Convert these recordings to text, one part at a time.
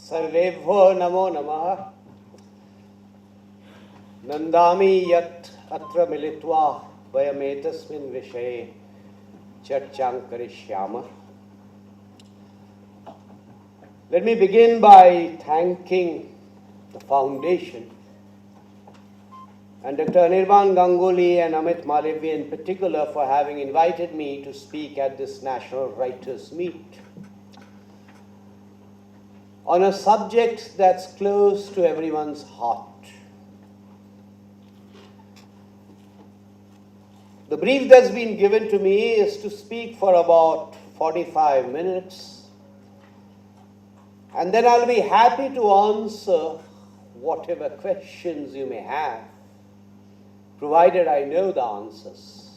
सर्वेभ्यो नमो नमः। नंदामि यत् अत्र मिलित्वा वयमेतस्मिन् विषये चर्चां करिष्यामः। Let me begin by thanking the foundation and Dr. Anirban Ganguly and Amit Malivya in particular for having invited me to speak at this National Writers' Meet on a subject that's close to everyone's heart. The brief that's been given to me is to speak for about 45 minutes, and then I'll be happy to answer whatever questions you may have, provided I know the answers.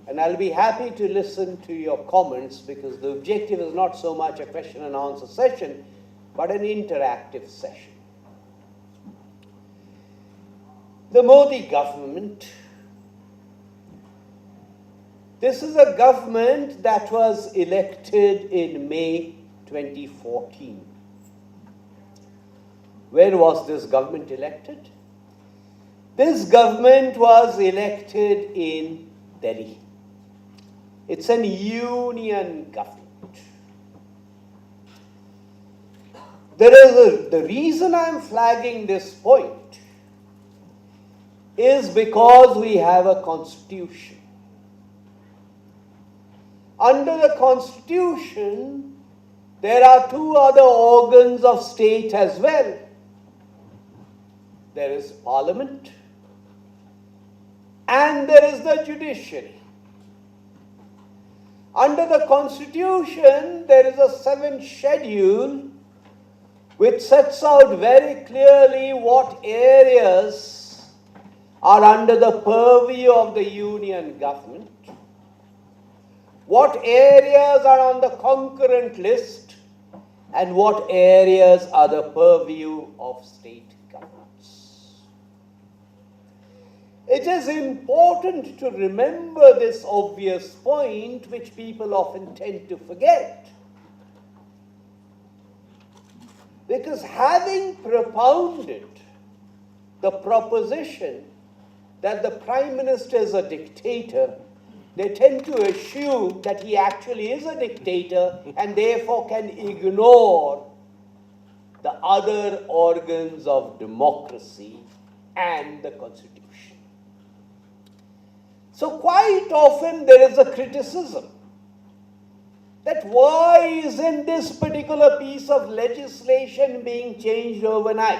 And I'll be happy to listen to your comments because the objective is not so much a question and answer session, but an interactive session. The Modi government. This is a government that was elected in May 2014. Where was this government elected? This government was elected in Delhi. It's an union government. The reason I'm flagging this point is because we have a constitution. Under the constitution, there are two other organs of state as well. There is parliament and there is the judiciary. Under the constitution, there is a 7th schedule which sets out very clearly what areas are under the purview of the union government, what areas are on the concurrent list, and what areas are the purview of state governments. It is important to remember this obvious point, which people often tend to forget. Because having propounded the proposition that the Prime Minister is a dictator, they tend to assume that he actually is a dictator and therefore can ignore the other organs of democracy and the Constitution. So quite often there is a criticism that why isn't this particular piece of legislation being changed overnight?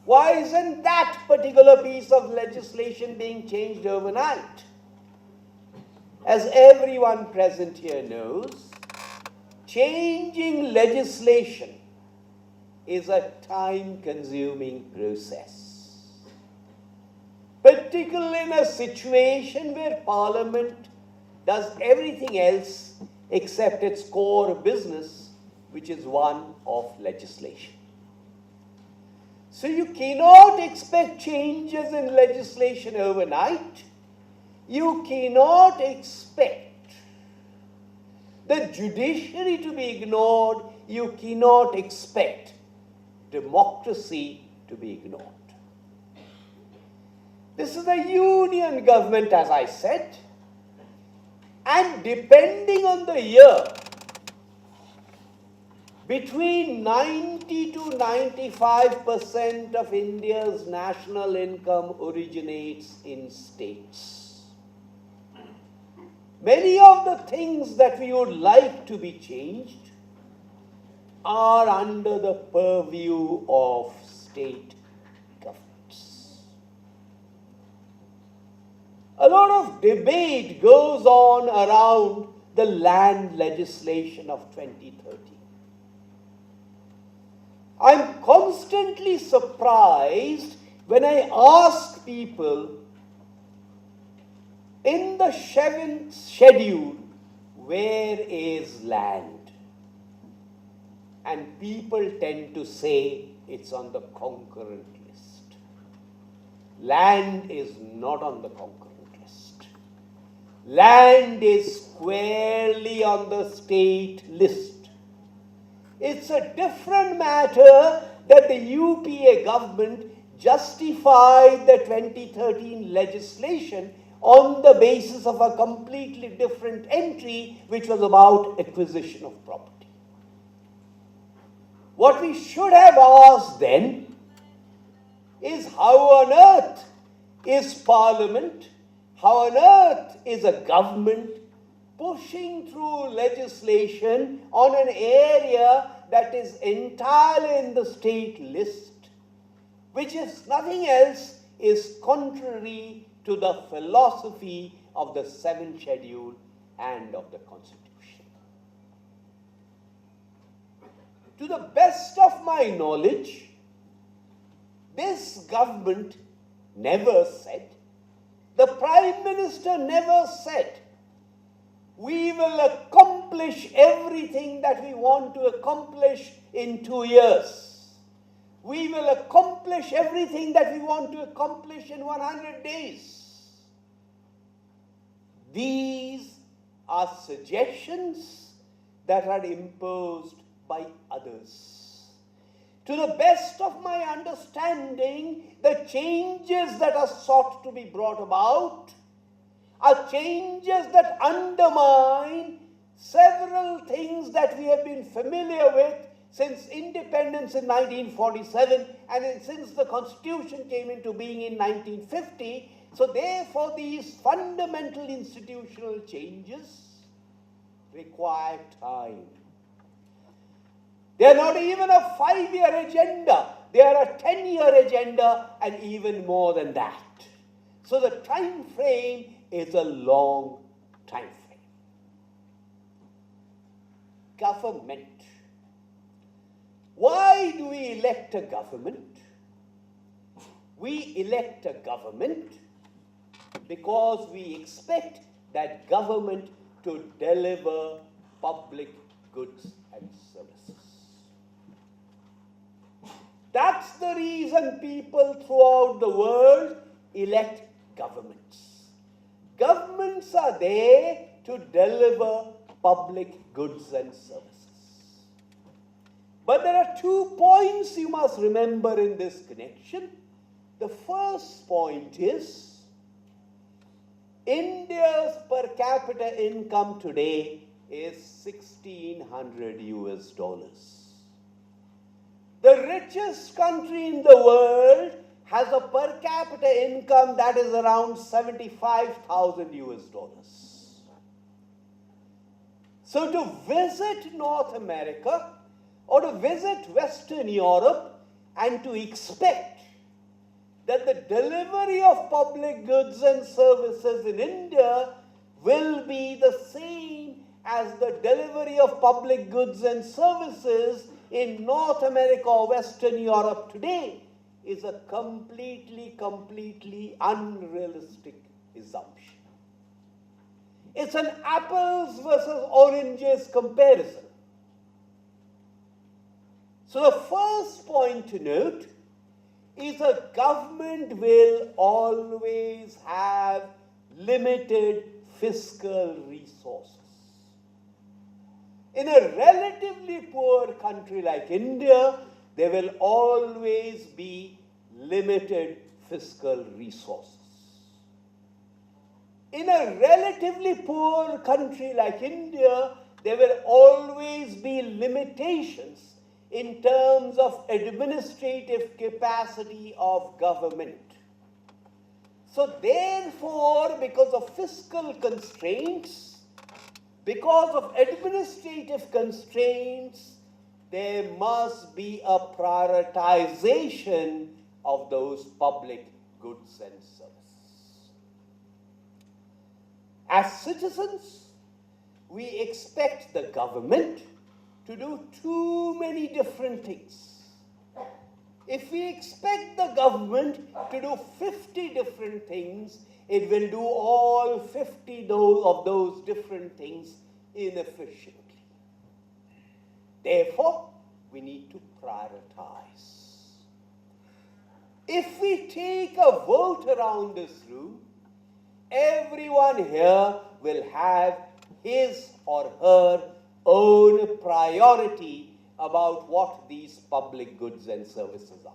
Why isn't that particular piece of legislation being changed overnight? As everyone present here knows, changing legislation is a time-consuming process. Particularly in a situation where Parliament does everything else except its core business, which is one of legislation. So you cannot expect changes in legislation overnight. You cannot expect the judiciary to be ignored. You cannot expect democracy to be ignored. This is a union government, as I said. And depending on the year, between 90 to 95% of India's national income originates in states. Many of the things that we would like to be changed are under the purview of state governments. A lot of debate goes on around the land legislation of 2030. I'm constantly surprised when I ask people in the 7th schedule, where is land? And people tend to say it's on the concurrent list. Land is not on the concurrent list. Land is squarely on the state list. It's a different matter that the UPA government justified the 2013 legislation on the basis of a completely different entry, which was about acquisition of property. What we should have asked then is, how on earth is Parliament, how on earth is a government pushing through legislation on an area that is entirely in the state list, which is nothing else, is contrary to the philosophy of the 7th schedule and of the Constitution. To the best of my knowledge, this government never said, the Prime Minister never said, we will accomplish everything that we want to accomplish in 2 years. We will accomplish everything that we want to accomplish in 100 days. These are suggestions that are imposed by others. To the best of my understanding, the changes that are sought to be brought about are changes that undermine several things that we have been familiar with since independence in 1947 and since the Constitution came into being in 1950. So therefore, these fundamental institutional changes require time. They are not even a 5-year agenda. They are a 10-year agenda and even more than that. So the time frame is a long time frame. Government. Why do we elect a government? We elect a government because we expect that government to deliver public goods and services. That's the reason people throughout the world elect governments. Governments are there to deliver public goods and services. But there are 2 points you must remember in this connection. The first point is, India's per capita income today is $1,600 US. The richest country in the world has a per capita income that is around $75,000 US. So to visit North America or to visit Western Europe and to expect that the delivery of public goods and services in India will be the same as the delivery of public goods and services in North America or Western Europe today is a completely unrealistic assumption. It's an apples versus oranges comparison. So the first point to note is a government will always have limited fiscal resources. In a relatively poor country like India, there will always be limited fiscal resources. In a relatively poor country like India, there will always be limitations in terms of administrative capacity of government. So therefore, because of fiscal constraints, because of administrative constraints, there must be a prioritization of those public goods and services. As citizens, we expect the government to do too many different things. If we expect the government to do 50 different things, it will do all 50 of those different things inefficiently. Therefore, we need to prioritize. If we take a vote around this room, everyone here will have his or her own priority about what these public goods and services are.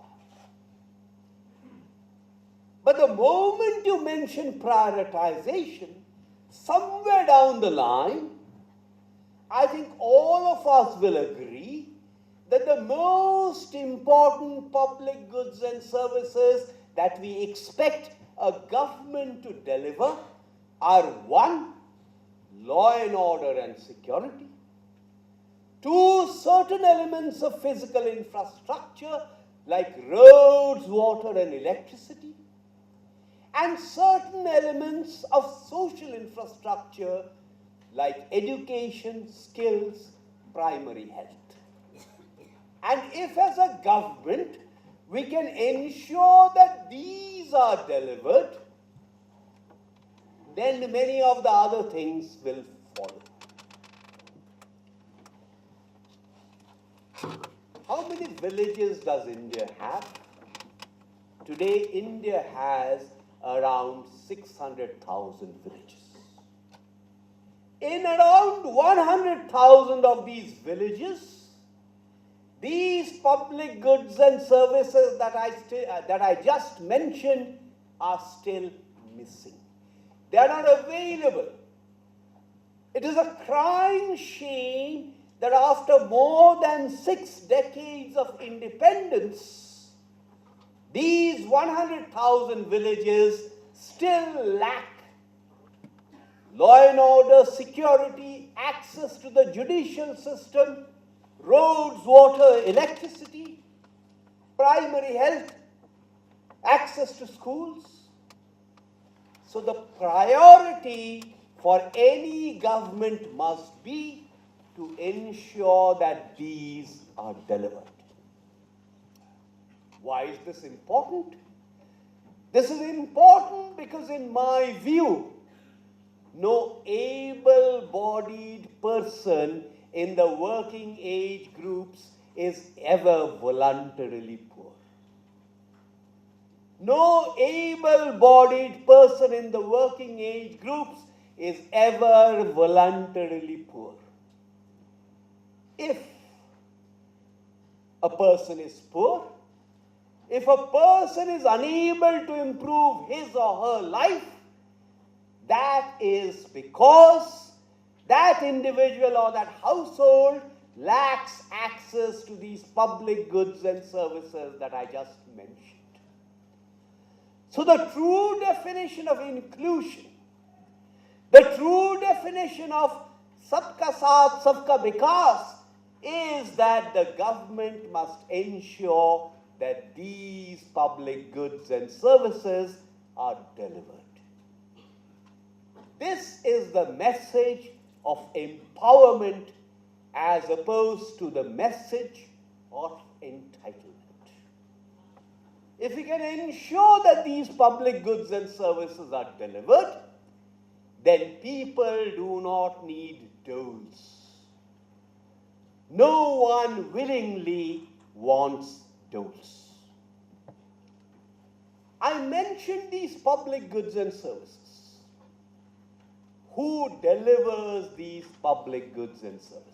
But the moment you mention prioritization, somewhere down the line, I think all of us will agree that the most important public goods and services that we expect a government to deliver are: 1, law and order and security; 2, certain elements of physical infrastructure like roads, water and electricity; and certain elements of social infrastructure like education, skills, primary health. And if as a government we can ensure that these are delivered, then many of the other things will follow. How many villages does India have? Today, India has around 600,000 villages. In around 100,000 of these villages, these public goods and services that I just mentioned are still missing. They are not available. It is a crying shame that after more than 6 decades of independence, these 100,000 villages still lack law and order, security, access to the judicial system, roads, water, electricity, primary health, access to schools. So the priority for any government must be to ensure that these are delivered. Why is this important? This is important because, in my view, no able-bodied person in the working age groups is ever voluntarily poor. No able-bodied person in the working age groups is ever voluntarily poor. If a person is poor, if a person is unable to improve his or her life, that is because that individual or that household lacks access to these public goods and services that I just mentioned. So the true definition of inclusion, the true definition of Sabka Saath, Sabka Vikas is that the government must ensure that these public goods and services are delivered. This is the message of empowerment as opposed to the message of entitlement. If we can ensure that these public goods and services are delivered, then people do not need doles. No one willingly wants doles. I mentioned these public goods and services. Who delivers these public goods and services?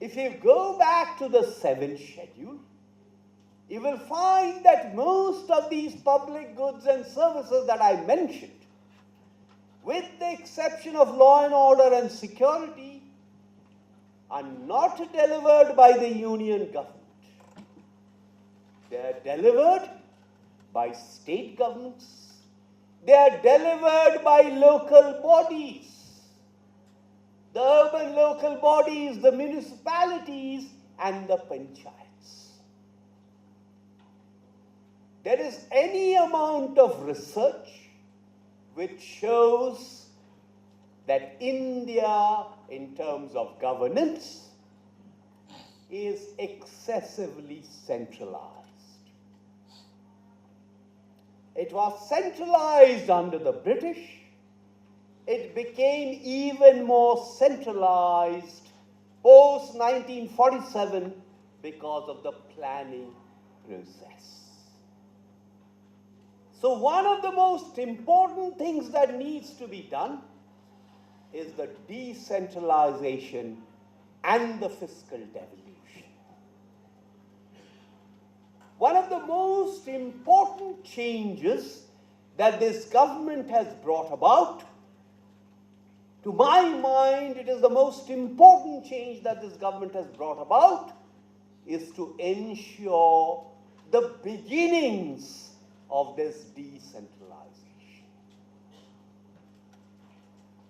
If you go back to the 7th schedule, you will find that most of these public goods and services that I mentioned, with the exception of law and order and security, are not delivered by the union government. They are delivered by state governments. They are delivered by local bodies. The urban local bodies, the municipalities, and the panchayats. There is any amount of research which shows that India, in terms of governance, is excessively centralized. It was centralized under the British. It became even more centralized post-1947 because of the planning process. So one of the most important things that needs to be done is the decentralization and the fiscal devolution. One of the most important changes that this government has brought about, to my mind, it is the most important change that this government has brought about, is to ensure the beginnings of this decentralization.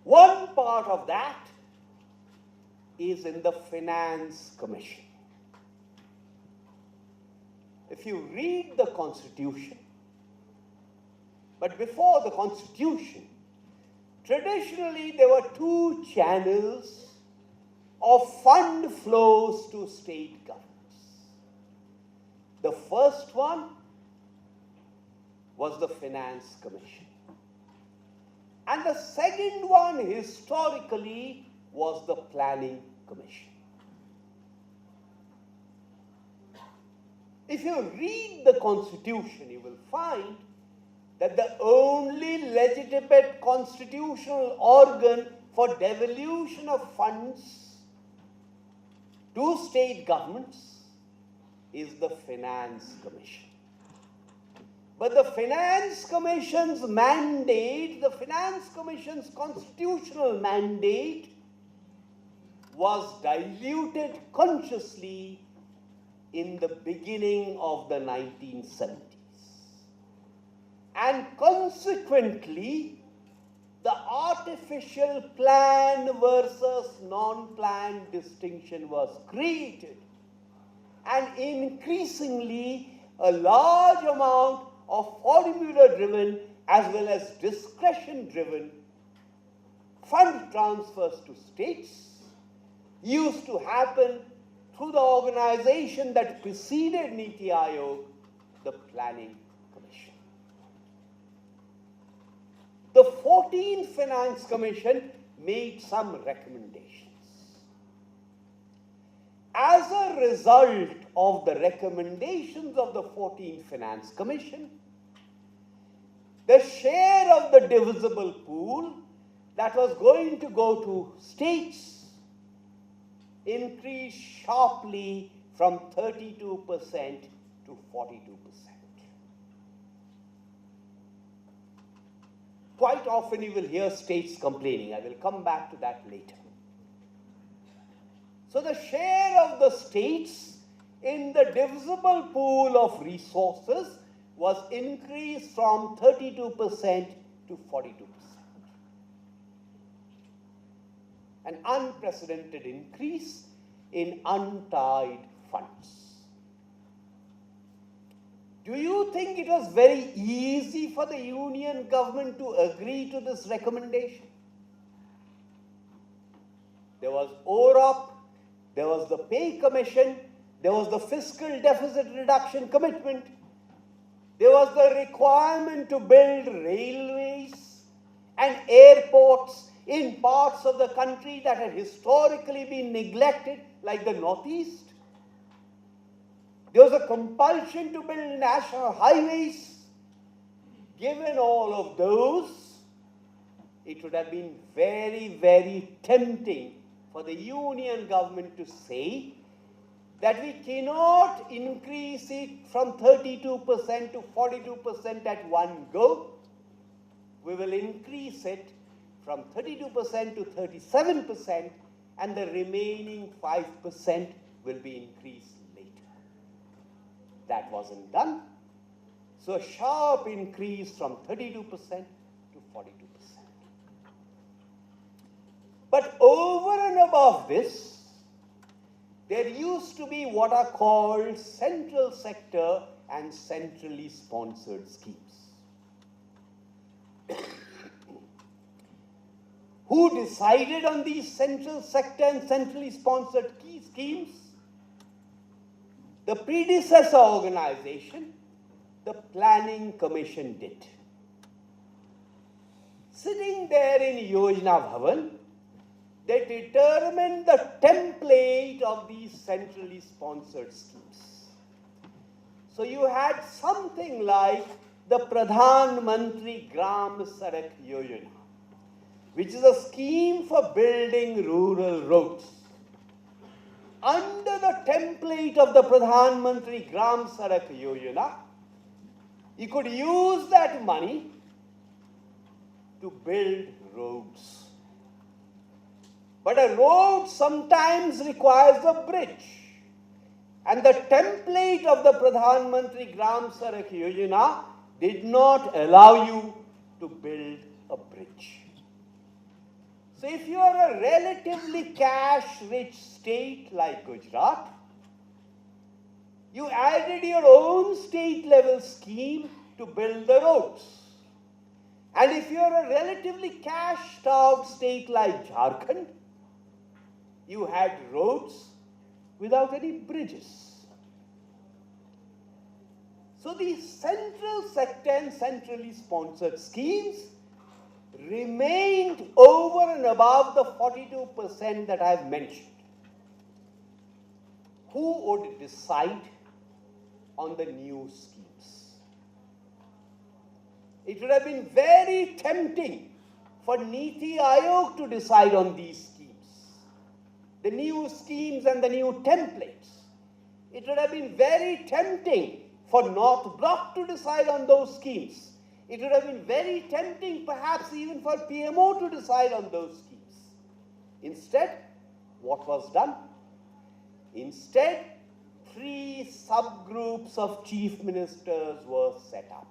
One part of that is in the Finance Commission. If you read the Constitution, but before the Constitution, traditionally there were two channels of fund flows to state governments. The first one was the Finance Commission. And the second one, historically, was the Planning Commission. If you read the Constitution, you will find that the only legitimate constitutional organ for devolution of funds to state governments is the Finance Commission. But the Finance Commission's mandate, the Finance Commission's constitutional mandate, was diluted consciously in the beginning of the 1970s. And consequently, the artificial plan versus non-plan distinction was created. And increasingly, a large amount of formula-driven as well as discretion-driven fund transfers to states used to happen through the organization that preceded NITI Aayog, the Planning Commission. The 14th Finance Commission made some recommendations. As a result of the recommendations of the 14th Finance Commission, the share of the divisible pool that was going to go to states increased sharply from 32% to 42%. Quite often you will hear states complaining. I will come back to that later. So the share of the states in the divisible pool of resources was increased from 32% to 42%. An unprecedented increase in untied funds. Do you think it was very easy for the union government to agree to this recommendation? There was OROP, there was the Pay Commission, there was the Fiscal Deficit Reduction Commitment, there was the requirement to build railways and airports in parts of the country that had historically been neglected, like the Northeast. There was a compulsion to build national highways. Given all of those, it would have been very, very tempting for the union government to say that we cannot increase it from 32% to 42% at one go. We will increase it from 32% to 37%, and the remaining 5% will be increased later. That wasn't done. So a sharp increase from 32% to 42%. But over and above this, there used to be what are called central sector and centrally sponsored schemes. Who decided on these central sector and centrally sponsored key schemes? The predecessor organization, the Planning Commission, did. Sitting there in Yojana Bhavan, they determined the template of these centrally sponsored schemes. So you had something like the Pradhan Mantri Gram Sadak Yojana, which is a scheme for building rural roads. under the template of the Pradhan Mantri Gram Sadak Yojana, you could use that money to build roads. But a road sometimes requires a bridge. And the template of the Pradhan Mantri Gram Sadak Yojana did not allow you to build a bridge. So if you are a relatively cash-rich state like Gujarat, you added your own state-level scheme to build the roads. And if you are a relatively cash-starved state like Jharkhand, you had roads without any bridges. So these central sector and centrally sponsored schemes remained over and above the 42% that I have mentioned. Who would decide on the new schemes? It would have been very tempting for NITI Aayog to decide on these schemes, the new schemes and the new templates. It would have been very tempting for North Block to decide on those schemes. It would have been very tempting, perhaps even for PMO to decide on those schemes. Instead, what was done? Instead, 3 subgroups of chief ministers were set up.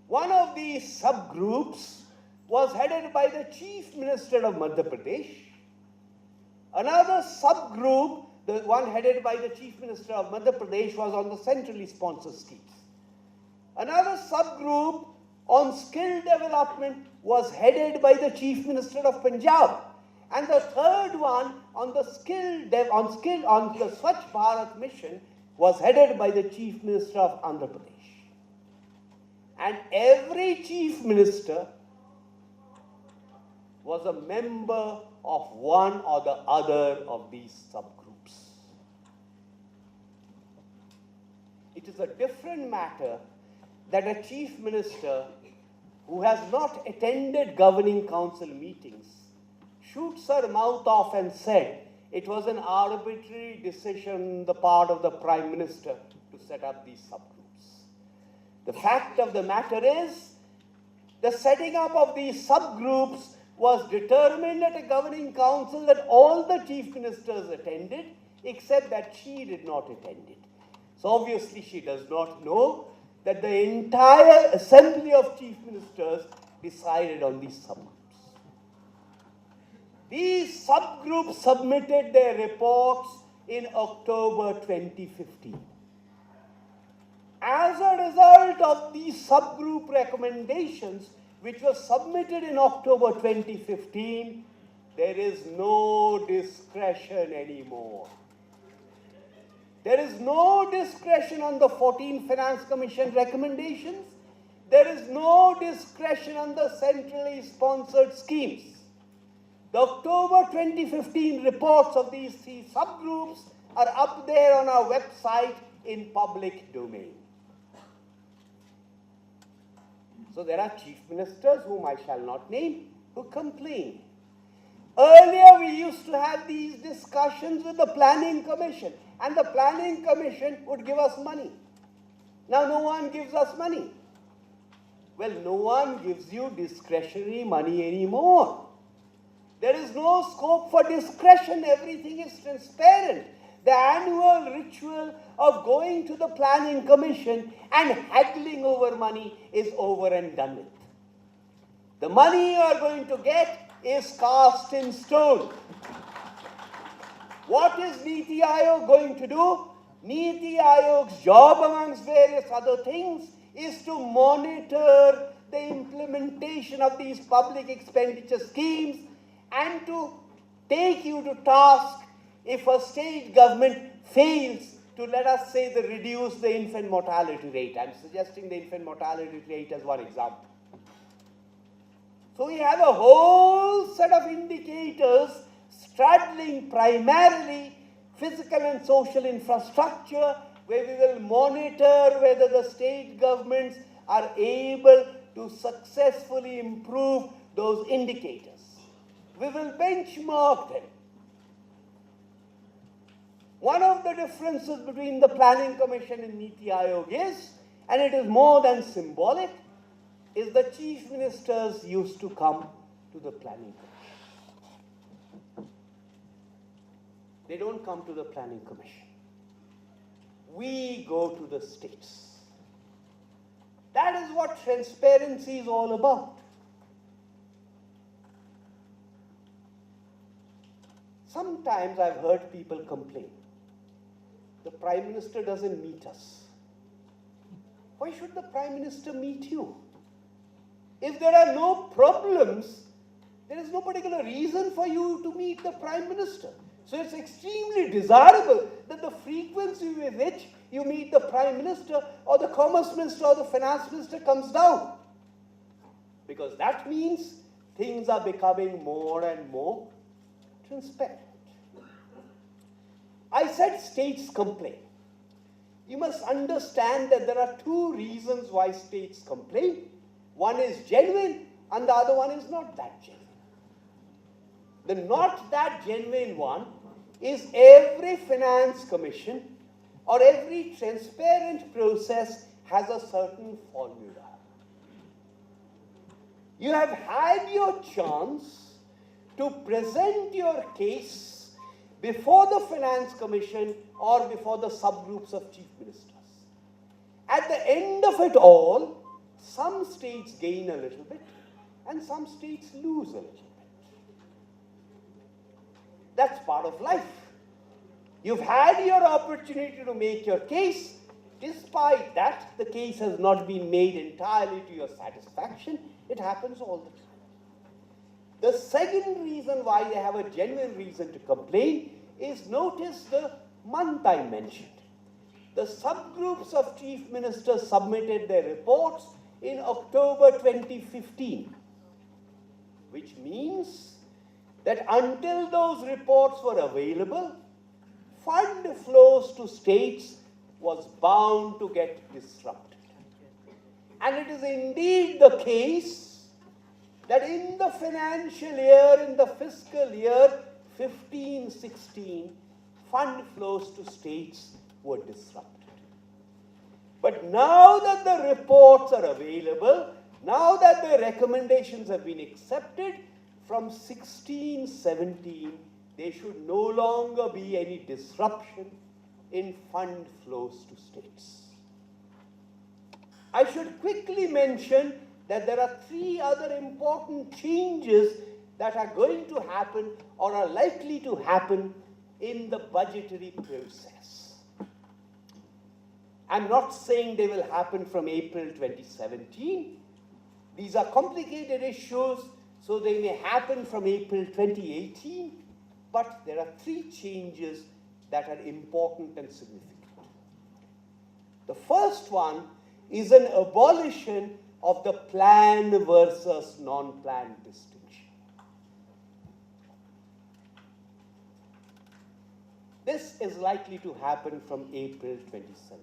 One of these subgroups was headed by the Chief Minister of Madhya Pradesh. Another subgroup, the one headed by the Chief Minister of Madhya Pradesh, was on the centrally sponsored schemes. Another subgroup on skill development was headed by the Chief Minister of Punjab. And the third one on the on the Swachh Bharat mission was headed by the Chief Minister of Andhra Pradesh. And every Chief Minister was a member of one or the other of these subgroups. It is a different matter that a Chief Minister who has not attended governing council meetings shoots her mouth off and said it was an arbitrary decision on the part of the Prime Minister to set up these subgroups. The fact of the matter is, the setting up of these subgroups was determined at a governing council that all the chief ministers attended, except that she did not attend it. So obviously she does not know that the entire assembly of chief ministers decided on these subgroups. These subgroups submitted their reports in October 2015. As a result of these subgroup recommendations, which were submitted in October 2015, there is no discretion anymore. There is no discretion on the 14 Finance Commission recommendations. There is no discretion on the centrally sponsored schemes. The October 2015 reports of these 3 subgroups are up there on our website in public domain. So there are chief ministers, whom I shall not name, who complain. Earlier we used to have these discussions with the Planning Commission, and the Planning Commission would give us money. Now no one gives us money. Well, no one gives you discretionary money anymore. There is no scope for discretion. Everything is transparent. The annual ritual of going to the Planning Commission and haggling over money is over and done with. The money you are going to get is cast in stone. What is NITI Aayog going to do? NITI Aayog's job, amongst various other things, is to monitor the implementation of these public expenditure schemes and to take you to task if a state government fails to, let us say, reduce the infant mortality rate. I'm suggesting the infant mortality rate as one example. So we have a whole set of indicators straddling primarily physical and social infrastructure, where we will monitor whether the state governments are able to successfully improve those indicators. We will benchmark them. One of the differences between the Planning Commission and NITI Aayog is, and it is more than symbolic, is the chief ministers used to come to the Planning Commission. They don't come to the Planning Commission. We go to the states. That is what transparency is all about. Sometimes I've heard people complain, the Prime Minister doesn't meet us. Why should the Prime Minister meet you? If there are no problems, there is no particular reason for you to meet the Prime Minister. So it's extremely desirable that the frequency with which you meet the Prime Minister or the Commerce Minister or the Finance Minister comes down. Because that means things are becoming more and more transparent. I said states complain. You must understand that there are two reasons why states complain. One is genuine and the other one is not that genuine. The not that genuine one is every finance commission or every transparent process has a certain formula. You have had your chance to present your case before the Finance Commission or before the subgroups of chief ministers. At the end of it all, some states gain a little bit and some states lose a little bit. That's part of life. You've had your opportunity to make your case. Despite that, the case has not been made entirely to your satisfaction. It happens all the time. The second reason why they have a genuine reason to complain is, notice the month I mentioned. The subgroups of chief ministers submitted their reports in October 2015, which means that until those reports were available, fund flows to states was bound to get disrupted. And it is indeed the case that in the financial year, in the fiscal year 15-16, fund flows to states were disrupted. But now that the reports are available, now that the recommendations have been accepted, from 16-17, there should no longer be any disruption in fund flows to states. I should quickly mention that there are three other important changes that are going to happen or are likely to happen in the budgetary process. I'm not saying they will happen from April 2017. These are complicated issues, so they may happen from April 2018, but there are three changes that are important and significant. The first one is an abolition of the plan versus non-plan distinction. This is likely to happen from April 2017.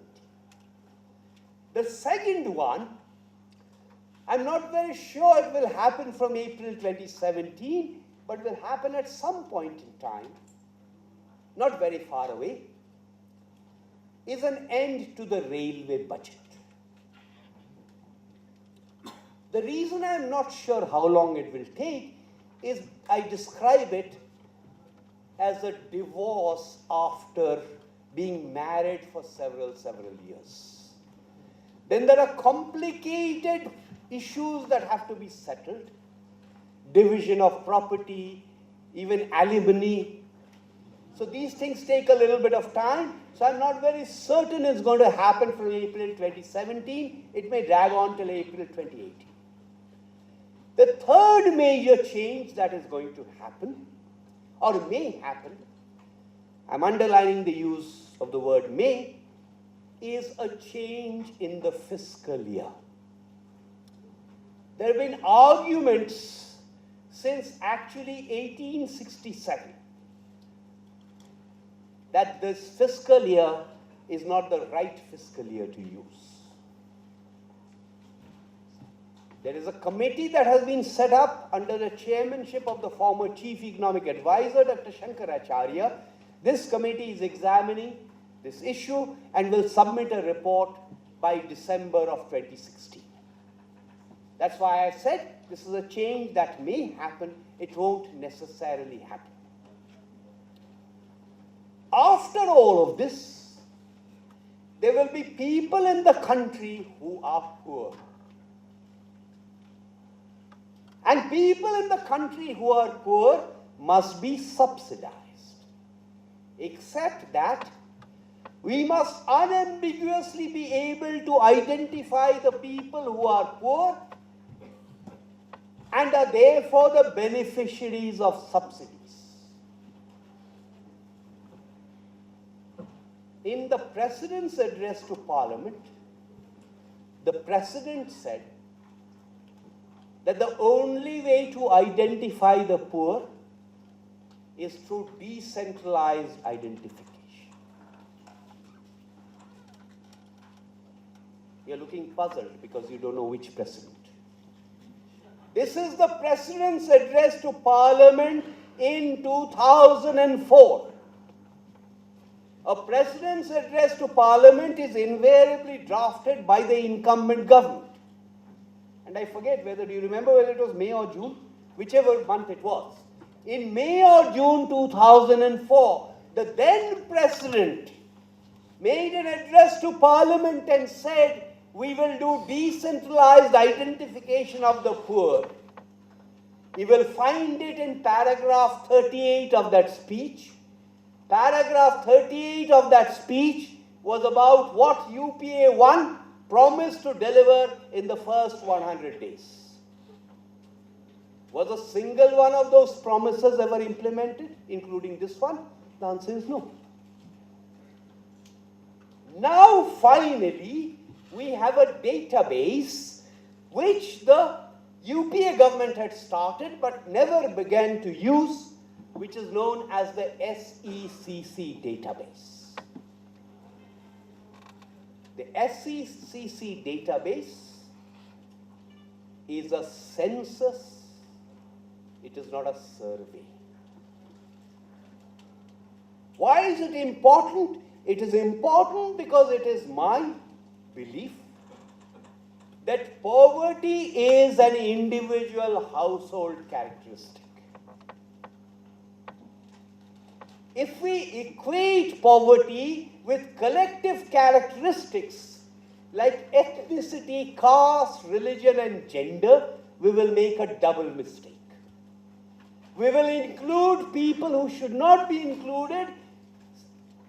The second one, I'm not very sure it will happen from April 2017, but will happen at some point in time, not very far away, is an end to the railway budget. The reason I'm not sure how long it will take is I describe it as a divorce after being married for several years. Then there are complicated issues that have to be settled, division of property, even alimony. So these things take a little bit of time. So I'm not very certain it's going to happen from April 2017. It may drag on till April 2018. The third major change that is going to happen, or may happen, I'm underlining the use of the word may, is a change in the fiscal year. There have been arguments since actually 1867 that this fiscal year is not the right fiscal year to use. There is a committee that has been set up under the chairmanship of the former Chief Economic Advisor, Dr. Shankaracharya. This committee is examining this issue and will submit a report by December of 2016. That's why I said this is a change that may happen, it won't necessarily happen. After all of this, there will be people in the country who are poor. And people in the country who are poor must be subsidized. Except that we must unambiguously be able to identify the people who are poor and are therefore the beneficiaries of subsidies. In the President's address to Parliament, the President said that the only way to identify the poor is through decentralized identification. You're looking puzzled because you don't know which president. This is the President's address to Parliament in 2004. A President's address to Parliament is invariably drafted by the incumbent government. And I forget whether, do you remember whether it was May or June? Whichever month it was. In May or June 2004, the then President made an address to Parliament and said, we will do decentralized identification of the poor. You will find it in paragraph 38 of that speech. Paragraph 38 of that speech was about what UPA 1 promised to deliver in the first 100 days. Was a single one of those promises ever implemented, including this one? The answer is no. Now, finally, we have a database which the UPA government had started but never began to use, which is known as the SECC database. The SECC database is a census. It is not a survey. Why is it important? It is important because it is my belief that poverty is an individual household characteristic. If we equate poverty with collective characteristics like ethnicity, caste, religion, and gender, we will make a double mistake. We will include people who should not be included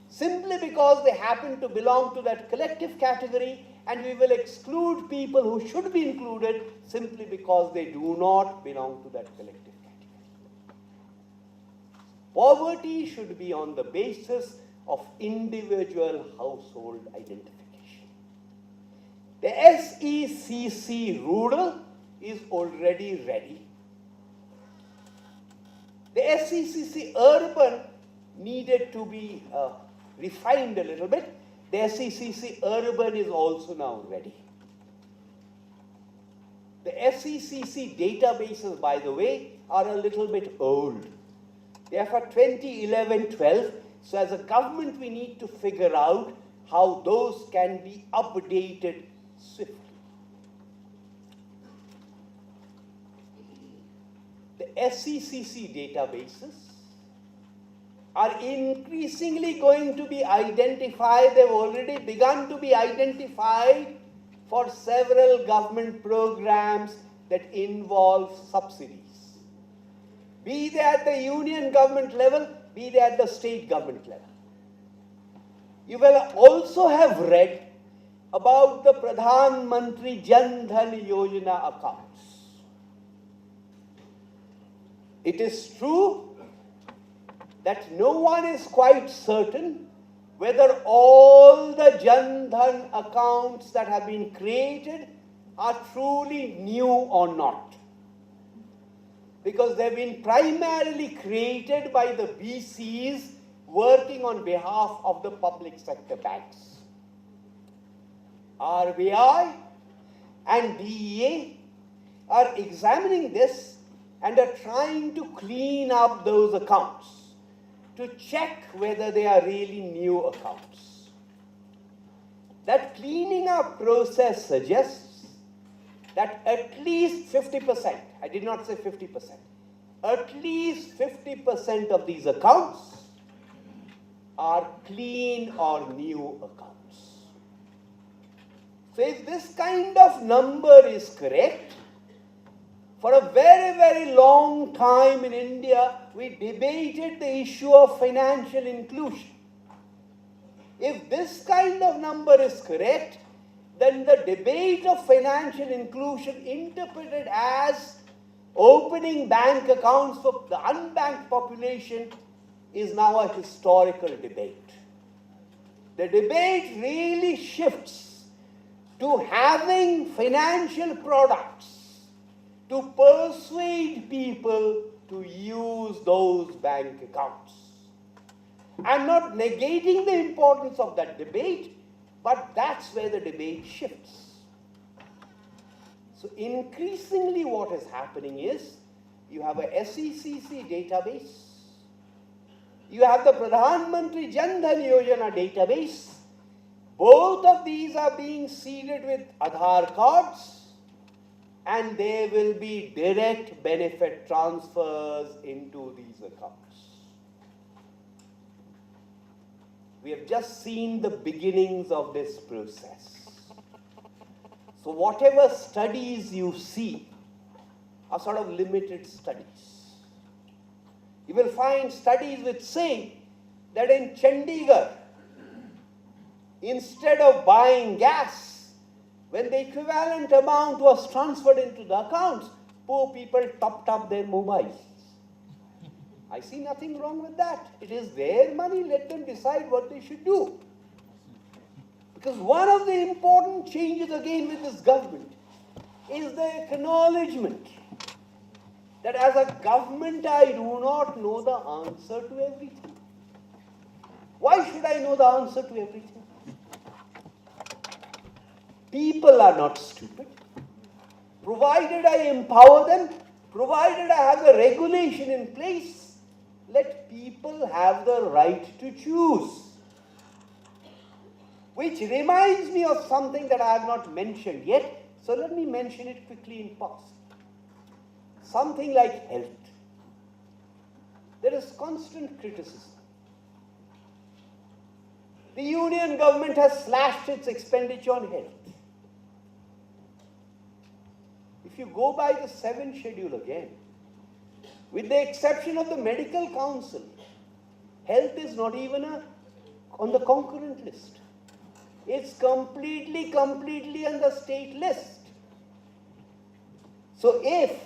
simply because they happen to belong to that collective category, and we will exclude people who should be included simply because they do not belong to that collective category. Poverty should be on the basis of individual household identification. The SECC rural is already ready. The SECC urban needed to be refined a little bit. The SECC urban is also now ready. The SECC databases, by the way, are a little bit old. They are for 2011-12. So as a government, we need to figure out how those can be updated swiftly. The SECC databases are increasingly going to be identified. They've already begun to be identified for several government programs that involve subsidies. Be they at the union government level, be they at the state government level. You will also have read about the Pradhan Mantri Jan Dhan Yojana accounts. It is true that no one is quite certain whether all the Jan Dhan accounts that have been created are truly new or not. Because they've been primarily created by the BCs working on behalf of the public sector banks. RBI and DEA are examining this and are trying to clean up those accounts to check whether they are really new accounts. That cleaning up process suggests that at least 50%, I did not say 50%, at least 50% of these accounts are clean or new accounts. So if this kind of number is correct, for a very, very long time in India, we debated the issue of financial inclusion. If this kind of number is correct, then the debate of financial inclusion interpreted as opening bank accounts for the unbanked population is now a historical debate. The debate really shifts to having financial products to persuade people to use those bank accounts. I'm not negating the importance of that debate, but that's where the debate shifts. So increasingly what is happening is, you have a SECC database, you have the Pradhan Mantri Jan Dhan Yojana database. Both of these are being seeded with Aadhaar cards, and there will be direct benefit transfers into these accounts. We have just seen the beginnings of this process. So whatever studies you see are sort of limited studies. You will find studies which say that in Chandigarh, instead of buying gas, when the equivalent amount was transferred into the accounts, poor people topped up their mobiles. I see nothing wrong with that. It is their money, let them decide what they should do. Because one of the important changes again with this government is the acknowledgement that as a government I do not know the answer to everything. Why should I know the answer to everything? People are not stupid. Provided I empower them, provided I have the regulation in place, let people have the right to choose. Which reminds me of something that I have not mentioned yet, so let me mention it quickly in passing. Something like health. There is constant criticism. The union government has slashed its expenditure on health. If you go by the 7th schedule again, with the exception of the medical council, health is not even on the concurrent list. It's completely on the state list. So if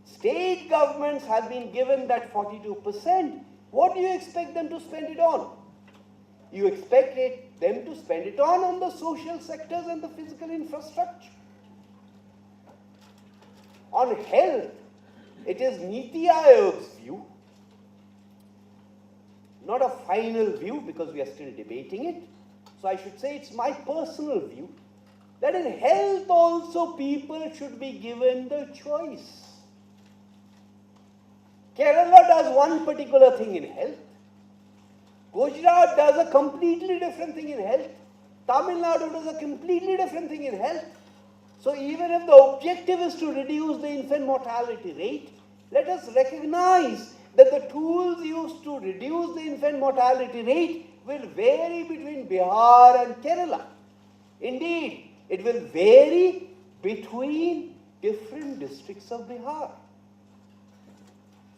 state governments have been given that 42%, what do you expect them to spend it on? You expect them to spend it on the social sectors and the physical infrastructure. On health, it is NITI Aayog's view, not a final view because we are still debating it. So I should say it's my personal view that in health also people should be given the choice. Kerala does one particular thing in health. Gujarat does a completely different thing in health. Tamil Nadu does a completely different thing in health. So even if the objective is to reduce the infant mortality rate, let us recognize that the tools used to reduce the infant mortality rate will vary between Bihar and Kerala. Indeed, it will vary between different districts of Bihar.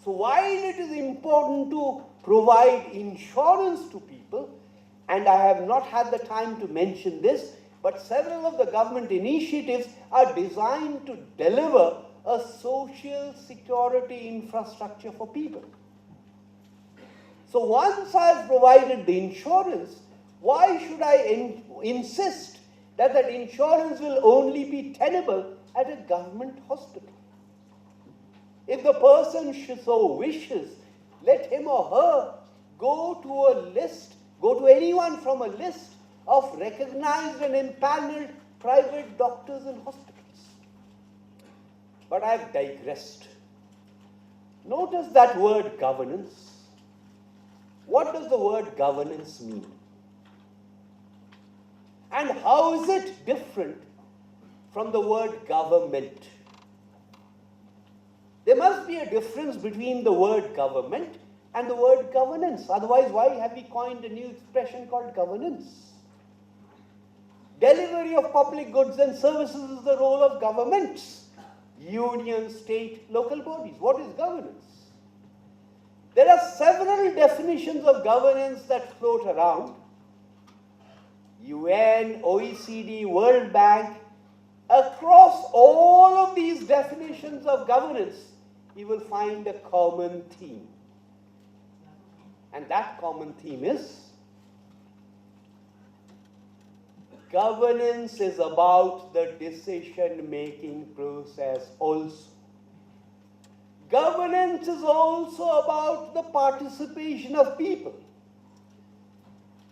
So while it is important to provide insurance to people, and I have not had the time to mention this, but several of the government initiatives are designed to deliver a social security infrastructure for people. So once I have provided the insurance, why should I insist that that insurance will only be tenable at a government hospital? If the person so wishes, let him or her go to a list, go to anyone from a list of recognized and empaneled private doctors and hospitals. But I have digressed. Notice that word governance. What does the word governance mean? And how is it different from the word government? There must be a difference between the word government and the word governance. Otherwise, why have we coined a new expression called governance? Delivery of public goods and services is the role of governments. Union, state, local bodies. What is governance? There are several definitions of governance that float around. UN, OECD, World Bank. Across all of these definitions of governance, you will find a common theme. And that common theme is governance is about the decision-making process also. Governance is also about the participation of people.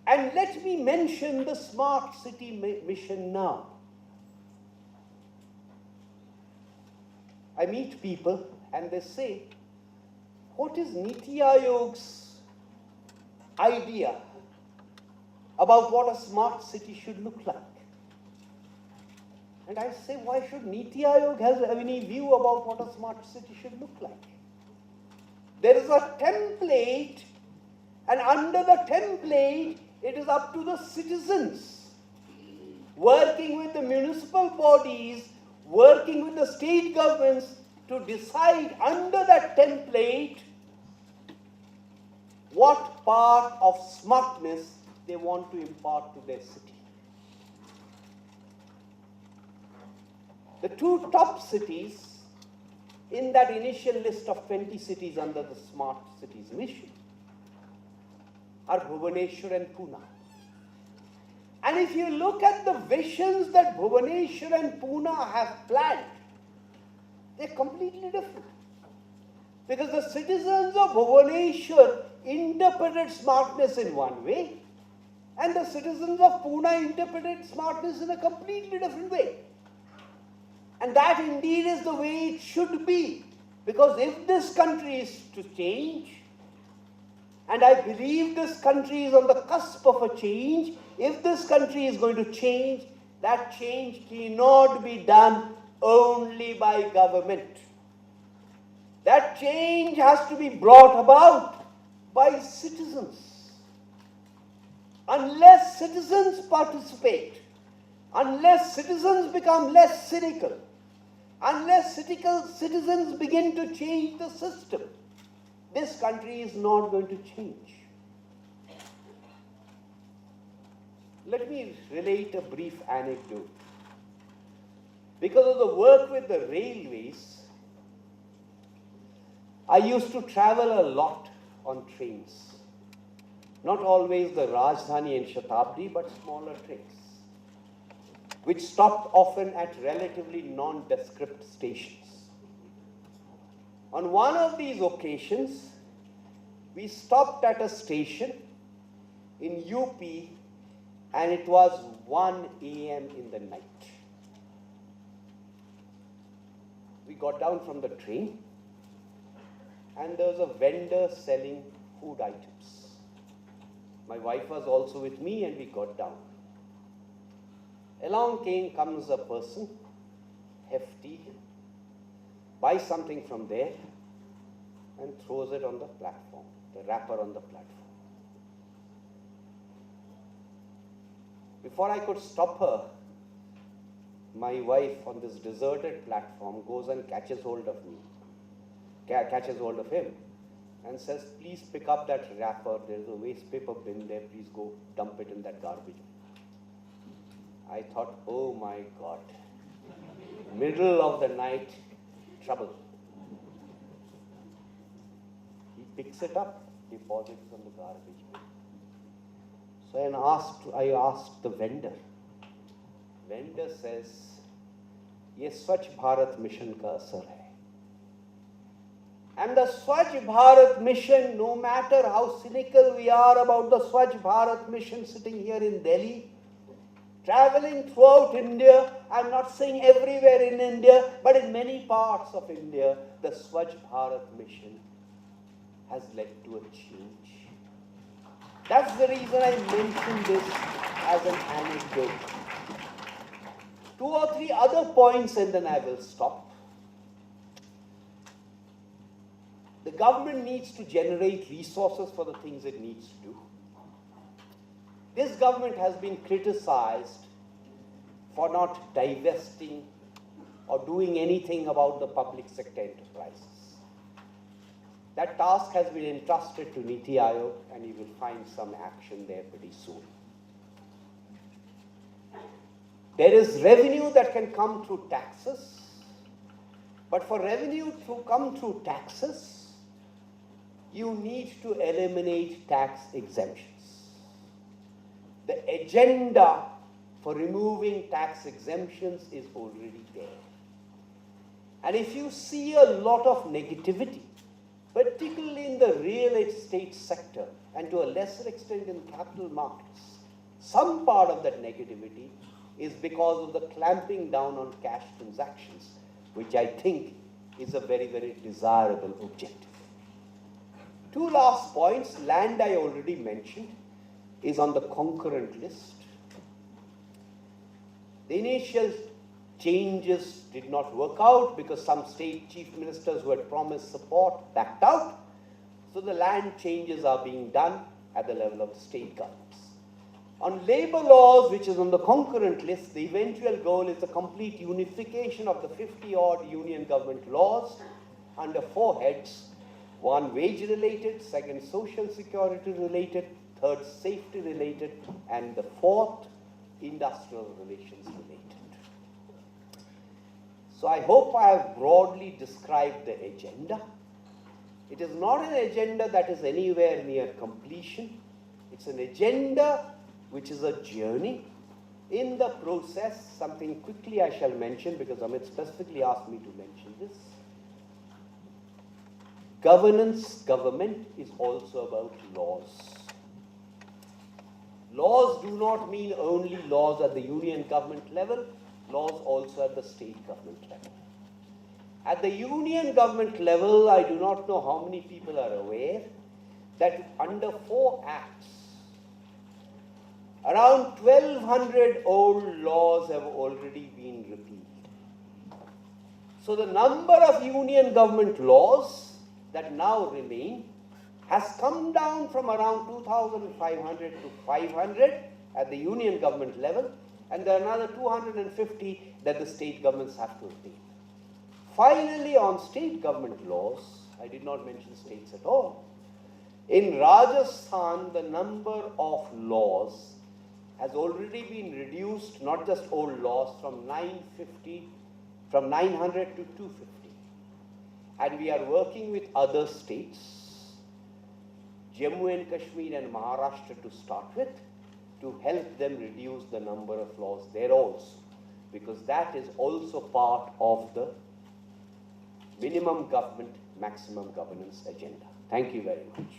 And let me mention the smart city mission now. I meet people and they say, what is NITI Aayog's idea about what a smart city should look like? And I say, why should NITI Aayog have any view about what a smart city should look like? There is a template, and under the template, it is up to the citizens, working with the municipal bodies, working with the state governments, to decide under that template what part of smartness they want to impart to their city. The two top cities in that initial list of 20 cities under the Smart Cities mission are Bhubaneswar and Pune. And if you look at the visions that Bhubaneswar and Pune have planned, they're completely different. Because the citizens of Bhubaneswar interpreted smartness in one way, and the citizens of Pune interpreted smartness in a completely different way. And that indeed is the way it should be. Because if this country is to change, and I believe this country is on the cusp of a change, if this country is going to change, that change cannot be done only by government. That change has to be brought about by citizens. Unless citizens participate, unless citizens become less cynical, unless citizens begin to change the system, this country is not going to change. Let me relate a brief anecdote. Because of the work with the railways, I used to travel a lot on trains. Not always the Rajdhani and Shatabdi, but smaller trains, which stopped often at relatively nondescript stations. On one of these occasions, we stopped at a station in UP, and it was 1 a.m. in the night. We got down from the train, and there was a vendor selling food items. My wife was also with me, and we got down. Along comes a person, hefty, buys something from there, and throws it on the platform, the wrapper on the platform. Before I could stop her, my wife on this deserted platform goes and catches hold of him, and says, please pick up that wrapper, there's a waste paper bin there, please go dump it in that garbage. I thought, oh my God, middle of the night, trouble. He picks it up, deposits it on the garbage bin. So I asked the vendor. Vendor says, ये स्वच्छ Bharat mission का असर है. And the Swachh Bharat mission, no matter how cynical we are about the Swachh Bharat mission sitting here in Delhi, traveling throughout India, I'm not saying everywhere in India, but in many parts of India, the Swachh Bharat mission has led to a change. That's the reason I mentioned this as an anecdote. 2 or 3 other points and then I will stop. The government needs to generate resources for the things it needs to do. This government has been criticized for not divesting or doing anything about the public sector enterprises. That task has been entrusted to NITI Aayog, and you will find some action there pretty soon. There is revenue that can come through taxes, but for revenue to come through taxes, you need to eliminate tax exemptions. The agenda for removing tax exemptions is already there. And if you see a lot of negativity, particularly in the real estate sector and to a lesser extent in capital markets, some part of that negativity is because of the clamping down on cash transactions, which I think is a very, very desirable objective. 2 last points. Land, I already mentioned, is on the concurrent list. The initial changes did not work out because some state chief ministers who had promised support backed out. So the land changes are being done at the level of the state governments. On labor laws, which is on the concurrent list, the eventual goal is the complete unification of the 50-odd union government laws under 4 heads. 1, wage-related, 2, social security-related, 3, safety-related, and the 4th, industrial relations-related. So I hope I have broadly described the agenda. It is not an agenda that is anywhere near completion. It's an agenda which is a journey. In the process, something quickly I shall mention because Amit specifically asked me to mention this. Government is also about laws. Laws do not mean only laws at the union government level, laws also at the state government level. At the union government level, I do not know how many people are aware that under 4 acts, around 1,200 old laws have already been repealed. So the number of union government laws that now remain has come down from around 2,500 to 500 at the union government level, and there are another 250 that the state governments have to repeal. Finally, on state government laws, I did not mention states at all. In Rajasthan, the number of laws has already been reduced, not just old laws, from 900 to 250. And we are working with other states, Jammu and Kashmir and Maharashtra to start with, to help them reduce the number of laws there also, because that is also part of the minimum government, maximum governance agenda. Thank you very much.